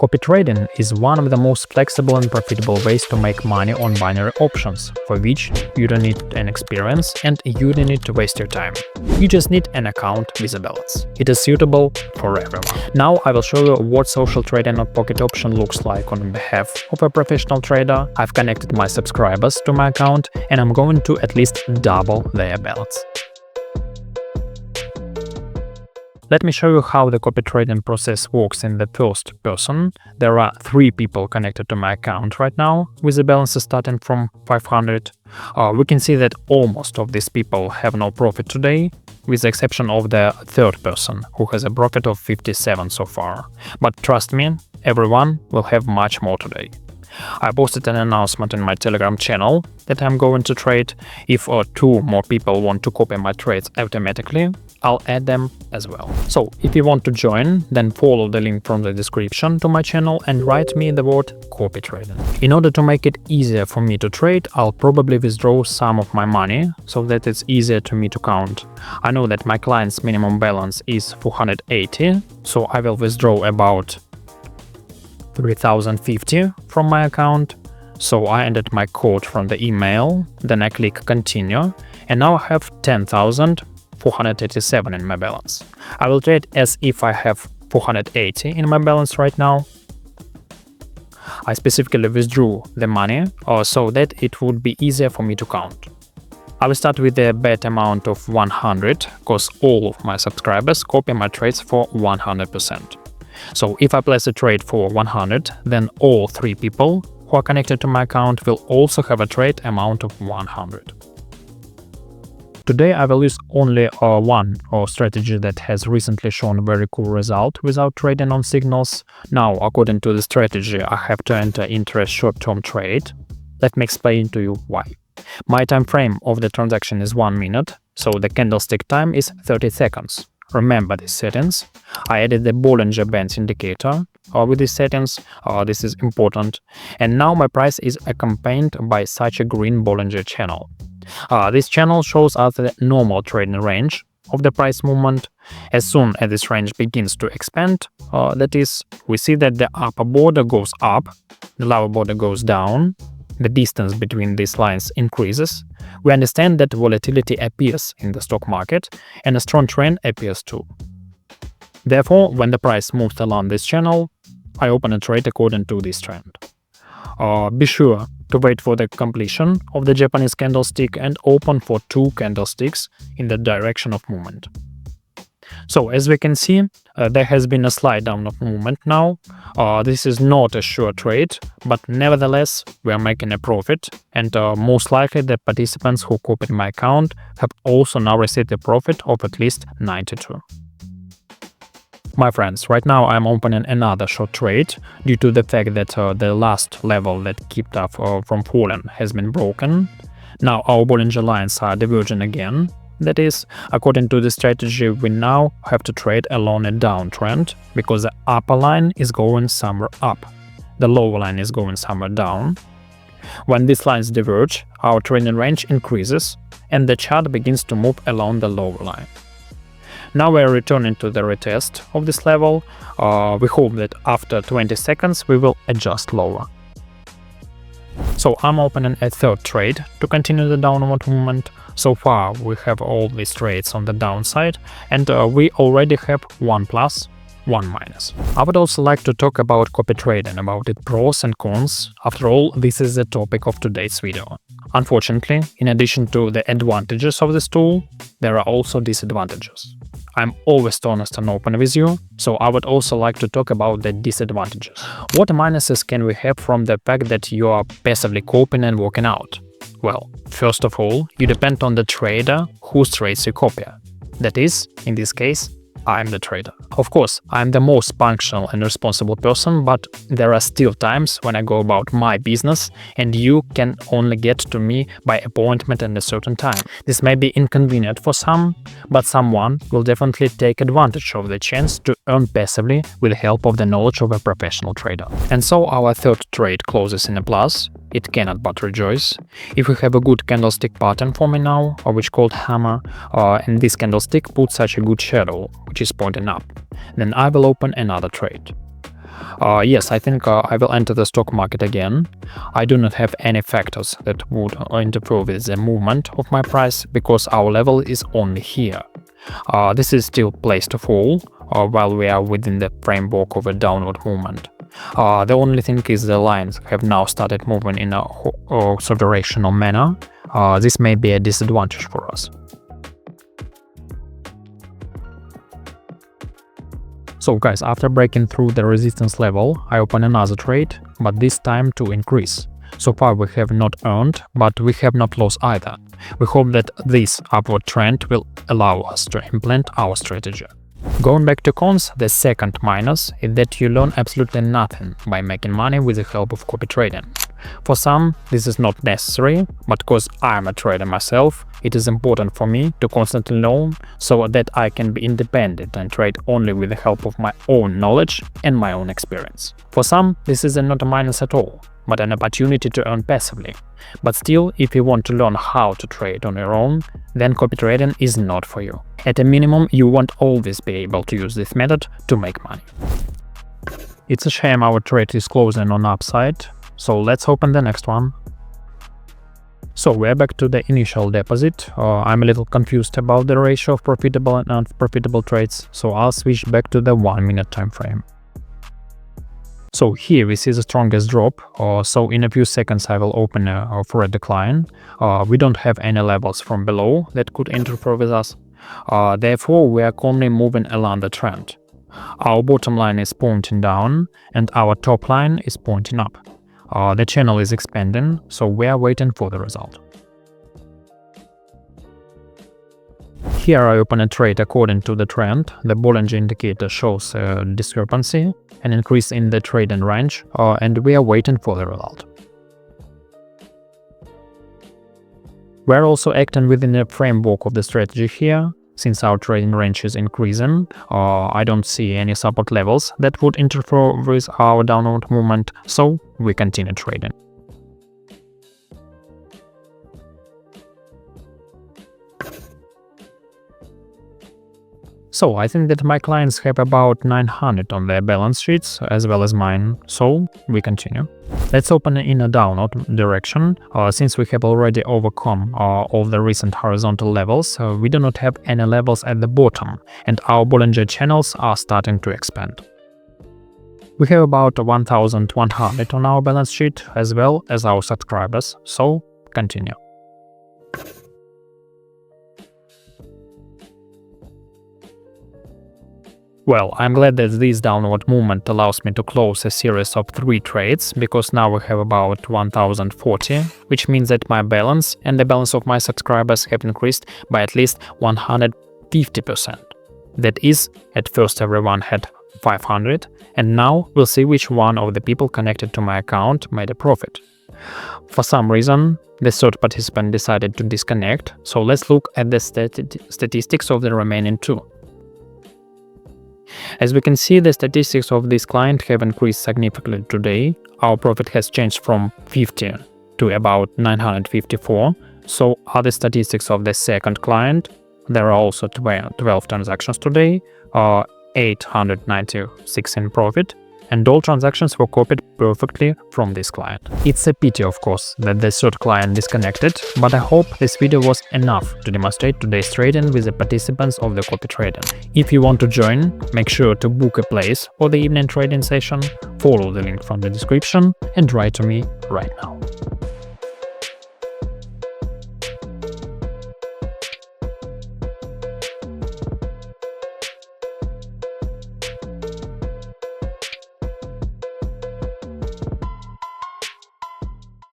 Copy trading is one of the most flexible and profitable ways to make money on binary options, for which you don't need an experience and you don't need to waste your time. You just need an account with a balance. It is suitable for everyone. Now I will show you what social trading on pocket option looks like on behalf of a professional trader. I've connected my subscribers to my account and I'm going to at least double their balance. Let me show you how the copy trading process works in the first person. There are 3 people connected to my account right now, with the balance starting from 500. We can see that almost of these people have no profit today, with the exception of the third person, who has a profit of 57 so far. But trust me, everyone will have much more today. I posted an announcement in my Telegram channel that I'm going to trade. If 2 more people want to copy my trades automatically, I'll add them as well. So if you want to join, then follow the link from the description to my channel and write me the word copy trading. In order to make it easier for me to trade, I'll probably withdraw some of my money so that it's easier to me to count. I know that my client's minimum balance is 480, so I will withdraw about 3050 from my account. So I entered my code from the email, then I click continue, and now I have 10,487 in my balance. I will trade as if I have 480 in my balance right now. I specifically withdrew the money so that it would be easier for me to count. I will start with a bet amount of 100 because all of my subscribers copy my trades for 100%. So if I place a trade for 100, then all 3 people who are connected to my account will also have a trade amount of 100. Today I will use only one strategy that has recently shown a very cool result without trading on signals. Now, according to the strategy, I have to enter into a short-term trade. Let me explain to you why. My time frame of the transaction is 1 minute, so the candlestick time is 30 seconds. Remember these settings. I added the Bollinger Bands indicator with these settings. This is important. And now my price is accompanied by such a green Bollinger channel. This channel shows us the normal trading range of the price movement. As soon as this range begins to expand, that is, we see that the upper border goes up, the lower border goes down, the distance between these lines increases. We understand that volatility appears in the stock market and a strong trend appears too. Therefore, when the price moves along this channel, I open a trade according to this trend. Be sure to wait for the completion of the Japanese candlestick and open for 2 candlesticks in the direction of movement. So as we can see, there has been a slide down of movement now. This is not a sure trade, but nevertheless we are making a profit, and most likely the participants who copied my account have also now received a profit of at least 92. My friends, right now I'm opening another short trade due to the fact that the last level that kept up from falling has been broken. Now our Bollinger lines are diverging again. That is, according to the strategy, we now have to trade along a downtrend because the upper line is going somewhere up, the lower line is going somewhere down. When these lines diverge, our trading range increases and the chart begins to move along the lower line. Now we are returning to the retest of this level. We hope that after 20 seconds we will adjust lower. So I'm opening a third trade to continue the downward movement. So far we have all these trades on the downside, and we already have 1 plus, 1 minus. I would also like to talk about copy trading, about its pros and cons. After all, this is the topic of today's video. Unfortunately, in addition to the advantages of this tool, there are also disadvantages. I'm always honest and open with you, so I would also like to talk about the disadvantages. What minuses can we have from the fact that you are passively copying and working out? Well, first of all, you depend on the trader whose trades you copy. That is, in this case, I'm the trader. Of course, I'm the most punctual and responsible person, but there are still times when I go about my business and you can only get to me by appointment at a certain time. This may be inconvenient for some, but someone will definitely take advantage of the chance to earn passively with the help of the knowledge of a professional trader. And so our third trade closes in a plus. It cannot but rejoice. If we have a good candlestick pattern forming now, or which called hammer, and this candlestick puts such a good shadow, which is pointing up, then I will open another trade. Yes, I think I will enter the stock market again. I do not have any factors that would interfere with the movement of my price because our level is only here. This is still place to fall while we are within the framework of a downward movement. The only thing is the lines have now started moving in a observational manner. This may be a disadvantage for us. So guys, after breaking through the resistance level, I open another trade, but this time to increase. So far we have not earned, but we have not lost either. We hope that this upward trend will allow us to implement our strategy. Going back to cons, the second minus is that you learn absolutely nothing by making money with the help of copy trading. For some, this is not necessary, but because I'm a trader myself, it is important for me to constantly learn so that I can be independent and trade only with the help of my own knowledge and my own experience. For some, this is not a minus at all, but an opportunity to earn passively. But still, if you want to learn how to trade on your own, then copy trading is not for you. At a minimum, you won't always be able to use this method to make money. It's a shame our trade is closing on upside, so let's open the next one. So we're back to the initial deposit. I'm a little confused about the ratio of profitable and unprofitable trades, so I'll switch back to the 1 minute time frame. So here we see the strongest drop, so in a few seconds I will open for a decline. We don't have any levels from below that could interfere with us. Therefore, we are calmly moving along the trend. Our bottom line is pointing down and our top line is pointing up. The channel is expanding, so we are waiting for the result. Here I open a trade according to the trend. The Bollinger indicator shows a discrepancy, an increase in the trading range, and we are waiting for the result. We are also acting within the framework of the strategy here. Since our trading range is increasing, I don't see any support levels that would interfere with our downward movement, so we continue trading. So I think that my clients have about 900 on their balance sheets as well as mine, so we continue. Let's open in a downward direction. Since we have already overcome all the recent horizontal levels, we do not have any levels at the bottom, and our Bollinger channels are starting to expand. We have about 1100 on our balance sheet as well as our subscribers, so continue. Well, I'm glad that this downward movement allows me to close a series of 3 trades, because now we have about 1040, which means that my balance and the balance of my subscribers have increased by at least 150%. That is, at first everyone had 500, and now we'll see which one of the people connected to my account made a profit. For some reason, the third participant decided to disconnect, so let's look at the statistics of the remaining 2. As we can see, the statistics of this client have increased significantly today. Our profit has changed from 50 to about 954. So are the statistics of the second client. There are also 12 transactions today, 896 in profit, and all transactions were copied perfectly from this client. It's a pity, of course, that the third client disconnected, but I hope this video was enough to demonstrate today's trading with the participants of the copy trading. If you want to join, make sure to book a place for the evening trading session, follow the link from the description and write to me right now.